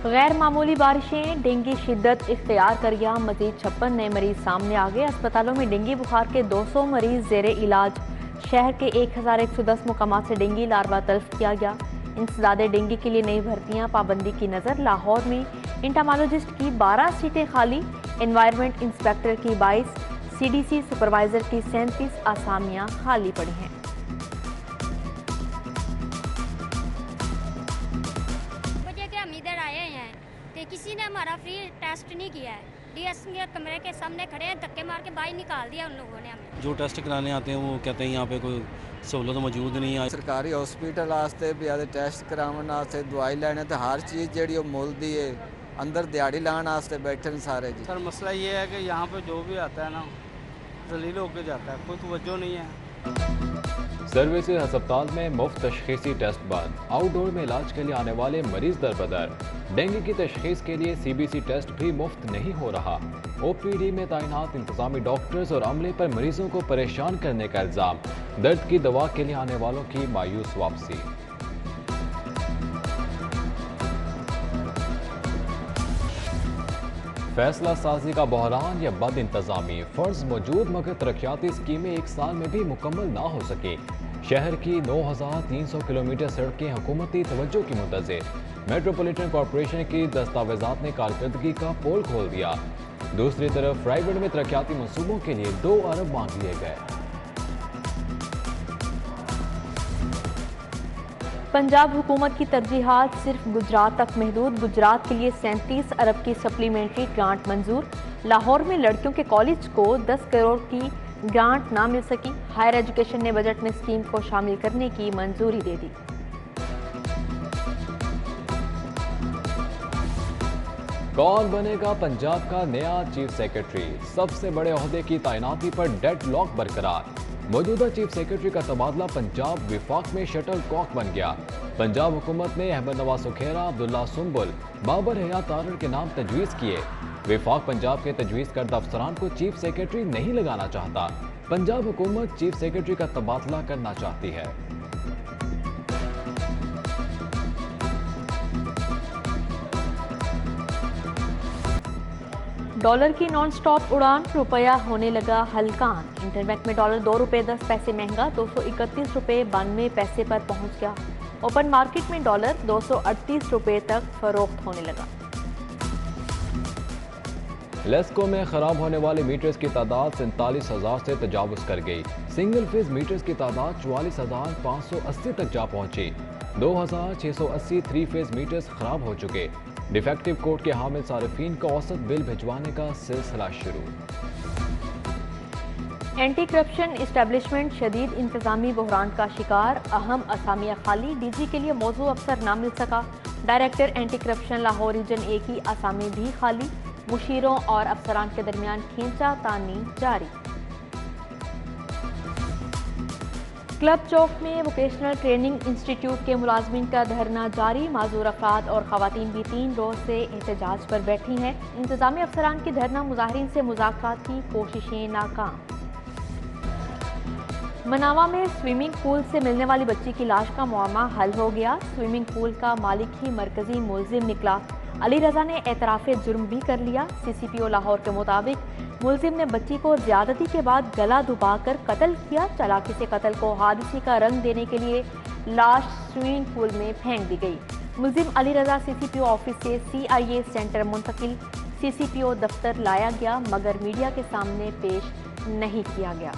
गैर मामूली बारिशें डेंगू शिद्दत इख्तियार कर गया। मजीद 56 नए मरीज सामने आ गए। अस्पतालों में डेंगू बुखार के 200 मरीज जेरे इलाज। शहर के 1110 मुकामात से डेंगू लार्वा तल्फ किया गया। इंसदादे डेंगू के लिए नई भर्तियां, पाबंदी की नज़र। लाहौर में इंटामोलॉजिस्ट की 12 सीटें खाली, एनवायरनमेंट इंस्पेक्टर की 22, CDC सुपरवाइजर की 37 आसामियां खाली पड़ी हैं। किसी ने हमारा फ्री टेस्ट नहीं किया है। DS के कमरे के सामने खड़े हैं, धक्के मार के बाहर निकाल दिया उन लोगों ने हमें। जो टेस्ट कराने आते हैं वो कहते हैं यहाँ पे कोई सहूलत मौजूद नहीं है। सरकारी हॉस्पिटल वास्ते भी आदे टेस्ट कराने वास्ते दवाई लेने तो हर चीज़ जी मुल दी है, अंदर दिहाड़ी लाने वास्ते बैठे सारे जी। सर मसला ये है कि यहाँ पे जो भी आता है ना जलील होकर जाता है, कोई तवज्जो नहीं है। सर्विसेज अस्पताल में मुफ्त तशखीसी टेस्ट बंद। आउटडोर में इलाज के लिए आने वाले मरीज दर बदर। डेंगू की तशखीस के लिए CBC टेस्ट भी मुफ्त नहीं हो रहा। OPD में तैनात इंतजामी डॉक्टर्स और अमले पर मरीजों को परेशान करने का इल्जाम। दर्द की दवा के लिए आने वालों की मायूस वापसी। फैसला साजी का बहरान या बद इंतजामी। फर्ज मौजूद मगर तरक्याती स्कीमें एक साल में भी मुकम्मल ना हो सके। शहर की 9300 किलोमीटर सड़कें हुकूमती तवज्जो की मुंतज़िर। मेट्रोपॉलिटन कॉरपोरेशन की दस्तावेजात ने कारकर्दगी का पोल खोल दिया। दूसरी तरफ रायगढ़ में तरक्याती मंसूबों के लिए 2 अरब मांग लिए गए। पंजाब हुकूमत की तरजीहात सिर्फ गुजरात तक महदूद। गुजरात के लिए 37 अरब की सप्लीमेंट्री ग्रांट मंजूर। लाहौर में लड़कियों के कॉलेज को 10 करोड़ की ग्रांट ना मिल सकी। हायर एजुकेशन ने बजट में स्कीम को शामिल करने की मंजूरी दे दी। कौन बनेगा पंजाब का नया चीफ सेक्रेटरी? सबसे बड़े ओहदे की तैनाती पर डेडलॉक बरकरार। मौजूदा चीफ सेक्रेटरी का तबादला पंजाब विफाक में शटल कॉक बन गया। पंजाब हुकूमत ने अहमद नवाज सुखेरा, अब्दुल्ला सुंबुल, बाबर हयात तारड़ के नाम तजवीज़ किए। विफाक पंजाब के तजवीज़ करदा अफसरान को चीफ सेक्रेटरी नहीं लगाना चाहता। पंजाब हुकूमत चीफ सेक्रेटरी का तबादला करना चाहती है। डॉलर की नॉन स्टॉप उड़ान, रुपया होने लगा हलकान। इंटरबैंक में डॉलर 2 रुपये 10 पैसे महंगा 231 रुपये 92 पैसे पर पहुंच गया। ओपन मार्केट में डॉलर 238 रुपये तक फरोख्त होने लगा। लेस्को में खराब होने वाले मीटर्स की तादाद 47,000 से तजावुज कर गई। सिंगल फेज मीटर्स की तादाद 44,580 तक जा पहुंची। 2,680 3 फेज मीटर्स खराब हो चुके। डिफेक्टिव कोड के हामिल सार्फिन का औसत बिल भिजवाने का सिलसिला शुरू। एंटी करप्शन इस्टेब्लिशमेंट शदीद इंतजामी बहरान का शिकार। अहम असामिया खाली। DG के लिए मौजू अफसर ना मिल सका। Director anti corruption Lahore region A की असामी भी खाली। मुशीरों और अफसरान के दरमियान खींचा तानी जारी। क्लब चौक में वोकेशनल ट्रेनिंग इंस्टीट्यूट के मुलाजमीन का धरना जारी। माजूर अफराद और खवातीन भी 3 रोज से एहतजाज पर बैठी हैं। इंतजामी अफसरान की धरना मुजाहिरीन से मुज़ाकरात की कोशिशें नाकाम। मनावा में स्विमिंग पूल से मिलने वाली बच्ची की लाश का मुअम्मा हल हो गया। स्विमिंग पूल का मालिक ही मरकजी मुलजिम निकला। अली रजा ने एतराफ़े जुर्म भी कर लिया। CCPO लाहौर के मुताबिक मुलजिम ने बच्ची को ज्यादती के बाद गला दबाकर कत्ल किया। चालाकी से कत्ल को हादसे का रंग देने के लिए लाश स्विमिंग पूल में फेंक दी गई। मुलजिम अली रजा CCPO ऑफिस से CIA सेंटर मुंतकिल। CCPO दफ्तर लाया गया मगर मीडिया के सामने पेश नहीं किया गया।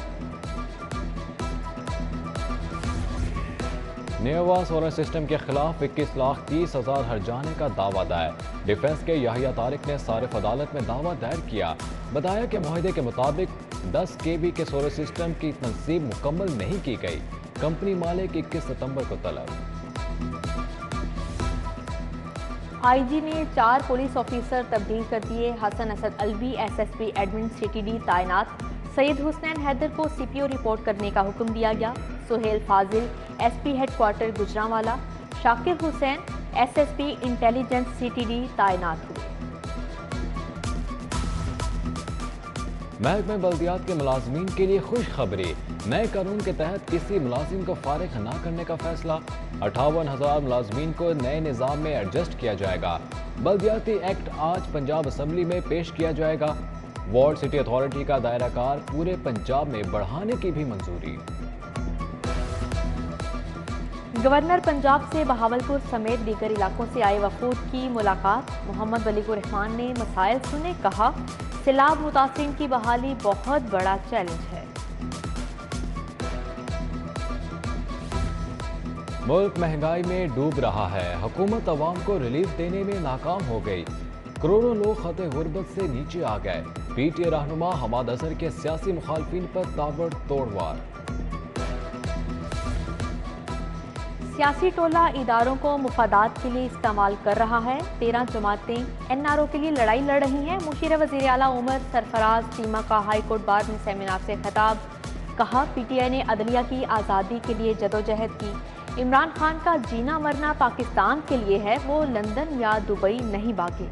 नेवा सोलर सिस्टम के खिलाफ 21,30,000 हर्जाने का दावा दायर। डिफेंस के याहिया तारिक ने सारिफ अदालत में दावा दायर किया। बताया कि मुआहदे के मुताबिक 10 kV के सोलर सिस्टम की तनसीब मुकम्मल नहीं की गई। कंपनी मालिक 21 सितंबर को तलब। IG ने 4 पुलिस ऑफिसर तब्दील कर दिए। Hasan Asad Alvi SSP admin CTD तैनात। सईद हुसनैन हैदर को CPO रिपोर्ट करने का हुक्म दिया गया। सुहेल फाजिल SP headquarter Gujranwala. Shakir Hussain SSP intelligence CTD तैनात हुए। महकमे बल्दियात के मुलाजमीन के लिए खुशखबरी। नए कानून के तहत किसी मुलाजिम को फारिग न करने का फैसला। 58,000 मुलाजमीन को नए निज़ाम में एडजस्ट किया जाएगा। बल्दियाती एक्ट आज पंजाब असम्बली में पेश किया जाएगा। वार्ड सिटी अथॉरिटी का दायरा कार पूरे पंजाब में बढ़ाने की भी मंजूरी। गवर्नर पंजाब से बहावलपुर समेत दीगर इलाकों से आए वफूद की मुलाकात। मोहम्मद वलीकुर रहमान ने मसाइल सुने, कहा सैलाब मुतासिरीन की बहाली बहुत बड़ा चैलेंज है। मुल्क महंगाई में डूब रहा है, हुकूमत अवाम को रिलीफ देने में नाकाम हो गई। करोड़ों लोग खते गुर्बत से नीचे आ गए। पीटीआई रहनुमा हमाद अजहर के सियासी मुखालफिन पर ताबड़तोड़ वार। सियासी टोला इदारों को मुफादात के लिए इस्तेमाल कर रहा है। 13 जमातें एनआरओ के लिए लड़ाई लड़ रही हैं। मुशीर वज़ीर आला उमर सरफराज चीमा का हाई कोर्ट बार में सेमिनार से खिताब, कहा पीटीआई ने अदलिया की आज़ादी के लिए जदोजहद की। इमरान खान का जीना मरना पाकिस्तान के लिए है, वो लंदन या दुबई नहीं भागे।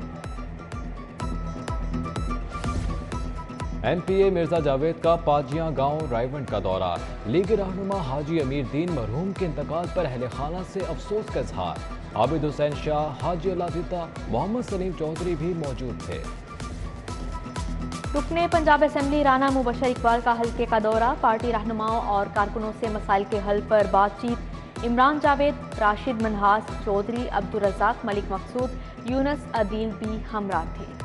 एमपीए मिर्जा जावेद का पाजियां गांव रायवंड का दौरा। लीग रहनुमा हाजी अमीर दीन मरहूम के इंतकाल पर अहले खाना से अफसोस का इजहार। आबिद हुसैन शाह, हाजी अलादिता, मोहम्मद सलीम चौधरी भी मौजूद थे। रुकने पंजाब असेंबली राना मुबशर इकबाल का हल्के का दौरा। पार्टी रहनुमाओं और कारकुनों से मसाइल के हल पर बातचीत। इमरान जावेद, राशिद मनहास, चौधरी अब्दुल रज़ाक, मलिक मकसूद, यूनस अदील भी हमरा थे।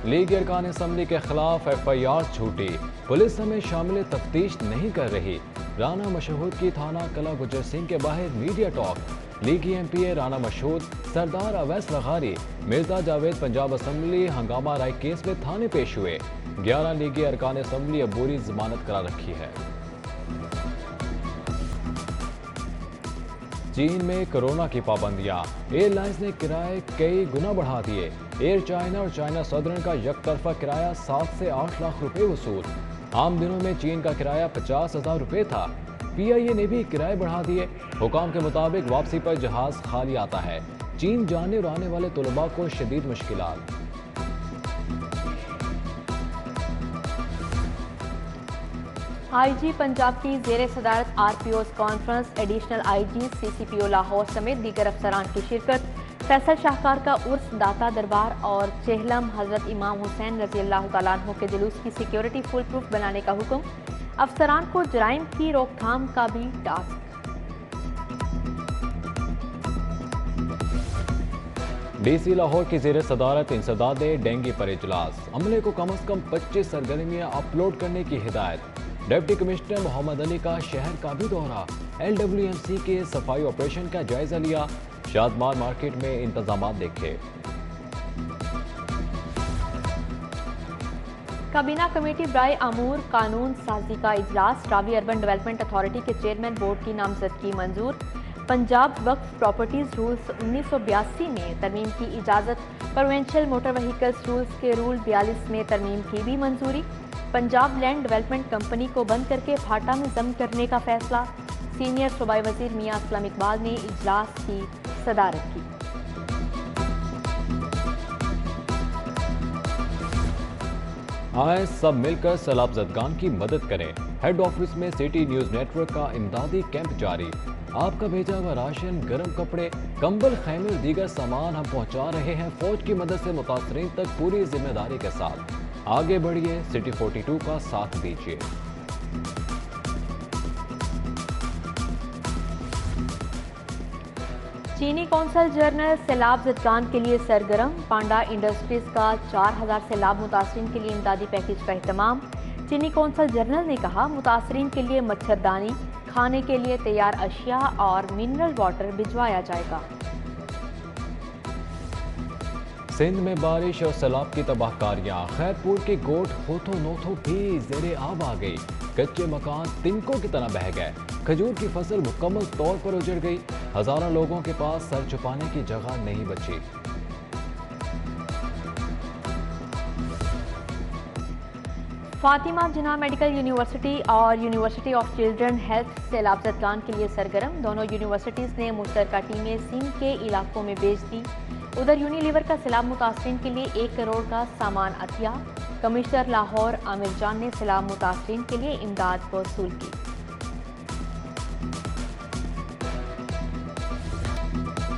लीग अरकान असम्बली के खिलाफ FIR झूठी। पुलिस हमें शामिल तफ्तीश नहीं कर रही। राना मशहूद की थाना कला गुजर सिंह के बाहर मीडिया टॉक। लीगी MPA राना मशहूद, सरदार अवैस लगारी, मिर्जा जावेद पंजाब असम्बली हंगामा राय केस में थाने पेश हुए। 11 लीगी अरकान असम्बली अबूरी जमानत करा रखी है। चीन में कोरोना की पाबंदियां। एयरलाइंस ने किराए कई गुना बढ़ा दिए। एयर चाइना और चाइना सदर्न का यकतरफा किराया 7 से 8 लाख रुपए वसूल। आम दिनों में चीन का किराया 50,000 रुपए था। PIA ने भी किराए बढ़ा दिए। हुकाम के मुताबिक वापसी पर जहाज खाली आता है। चीन जाने और आने वाले तलबा को शदीद मुश्किलात। IG पंजाब की ज़ेर सदारत RPOs conference, additional IG, CCPO Lahore समेत दीगर अफसरान की शिरकत। फैसल शाहकार का उर्स, दाता दरबार और चेहलम हजरत इमाम हुसैन रज़ी अल्लाह तआला अन्हु के जुलूस की सिक्योरिटी फुल प्रूफ बनाने का हुक्म। अफसरान को जराइम की रोकथाम का भी टास्क। DC लाहौर की ज़ेर सदारत इंसदाद डेंगू पर इजलास। अमले को कम अज कम 25 सरगर्मियाँ अपलोड करने की हिदायत। डिप्टी कमिश्नर मोहम्मद अली का शहर का भी दौरा। LWMC के सफाई ऑपरेशन का जायजा लिया। शादमार मार्केट में इंतजामात देखे। काबीना कमेटी बराए अमूर कानून साजी का इजलास। रावी अर्बन डेवलपमेंट अथॉरिटी के चेयरमैन बोर्ड की नामजदगी मंजूर। पंजाब वक्फ प्रॉपर्टीज रूल्स 1982 में तरमीम की इजाज़त। प्रोविंशियल मोटर व्हीकल्स रूल्स के रूल 42 में तरमीम की भी मंजूरी। पंजाब लैंड डेवलपमेंट कंपनी को बंद करके फाटा में जम करने का फैसला। सीनियर सूबाई वजीर मियां असलम इकबाल ने इजलास की सदारत की। आए सब मिलकर सैलाब ज़दगान की मदद करें। हेड ऑफिस में सिटी न्यूज़ नेटवर्क का इमदादी कैंप जारी। आपका भेजा हुआ राशन, गर्म कपड़े, कंबल, खैमे और दीगर सामान हम पहुंचा रहे हैं फौज की मदद से मुतासरीन तक पूरी जिम्मेदारी के साथ। आगे बढ़िए, सिटी 42 का साथ दीजिए। चीनी कौंसल जनरल सैलाब ज़दगान के लिए सरगर्म। पांडा इंडस्ट्रीज का 4000 सैलाब मुतासरीन के लिए इमदादी पैकेज का एहतमाम। चीनी कौंसल जनरल ने कहा मुतासरीन के लिए मच्छरदानी, खाने के लिए तैयार अशिया और मिनरल वाटर भिजवाया जाएगा। सिंध में बारिश और सैलाब की तबाहकारियां। खैरपुर की गोट होठो नोथो भी ज़ेरे आब आ गई। कच्चे मकान तिनकों की तरह बह गए। खजूर की फसल मुकम्मल तौर पर उजड़ गई। हजारों लोगों के पास सर छुपाने की जगह नहीं बची। फातिमा जिन्ना मेडिकल यूनिवर्सिटी और यूनिवर्सिटी ऑफ चिल्ड्रन हेल्थ सैलाब ज़दगान के लिए सरगर्म। दोनों यूनिवर्सिटीज़ ने मुश्तरका टीमें सिंध के इलाकों में भेज दी। उधर यूनिलीवर का सैलाब मुतासरीन के लिए 1 करोड़ का सामान अतिया। कमिश्नर लाहौर आमिर जान ने सैलाब मुतासरीन के लिए इमदाद वसूल की।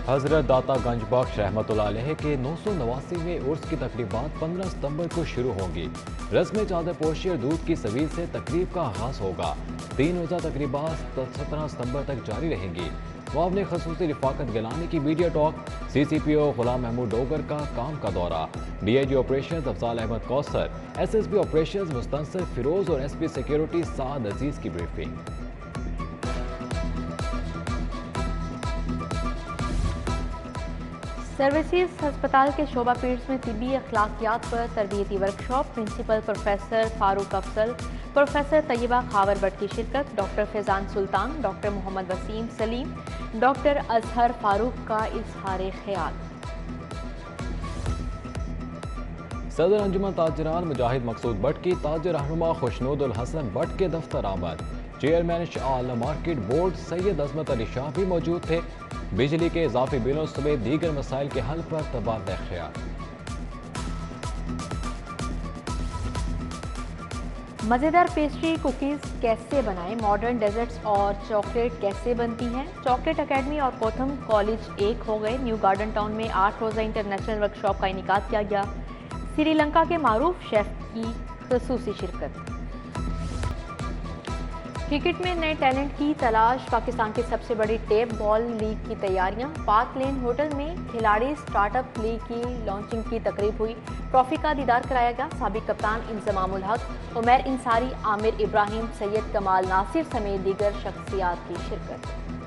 हज़रत दाता गंज बख्श रहमतुल्लाह अलैह के 989वें उर्स की तकरीबात 15 सितंबर को शुरू होंगी। रस्म चादर पोशी और दूध की सवीर से तकरीब का आगाज होगा। 3 रोज़ा तकरीबात 17 सितंबर तक जारी रहेंगी। मुआवने खसूसी रिफाकत गिलानी की media talk, CCPO Ghulam Mahmood Dogar का काम का दौरा, DIG operation Afzal Ahmed Kausar, SSP operation Mustansar Feroz और SP सिक्योरिटी साद अजीज की ब्रीफिंग। सर्विसेज अस्पताल के शोभा पीट्स में तिब्बी अखलाकियात पर तरबियती workshop, principal professor Farooq Afzal, professor Tayyaba Khawar Bhatt की शिरकत, doctor Faizan Sultan, doctor Mohammad Waseem Saleem, doctor Azhar Farooq का इजहार ख्याल। सदर अंजुमन ताजरान मुजाहिद मकसूद भट्ट की ताजर रहनुमा खुशनूद उल हसन भट्ट के दफ्तर आमद। चेयरमैन आला मार्केट बोर्ड सैयद अजमत अली शाह भी मौजूद थे। बिजली के इजाफी बिलों समेत दीगर मसाइल के हल पर तबादला ख्याल। मज़ेदार पेस्ट्री कुकीज़ कैसे बनाएं, मॉडर्न डेजर्ट्स और चॉकलेट कैसे बनती हैं। चॉकलेट एकेडमी और कोथम कॉलेज एक हो गए। न्यू गार्डन टाउन में 8 रोज़ा इंटरनेशनल वर्कशॉप का इनेकाद किया गया। श्रीलंका के मारूफ शेफ की खसूसी शिरकत। क्रिकेट में नए टैलेंट की तलाश, पाकिस्तान की सबसे बड़ी टेप बॉल लीग की तैयारियां। पार्क लेन होटल में खिलाड़ी स्टार्टअप लीग की लॉन्चिंग की तकरीब हुई। ट्रॉफी का दीदार कराया गया। साबिक कप्तान इंजमामुल हक, उमैर इंसारी, आमिर इब्राहिम, सैयद कमाल नासिर समेत दीगर शख्सियात की शिरकत।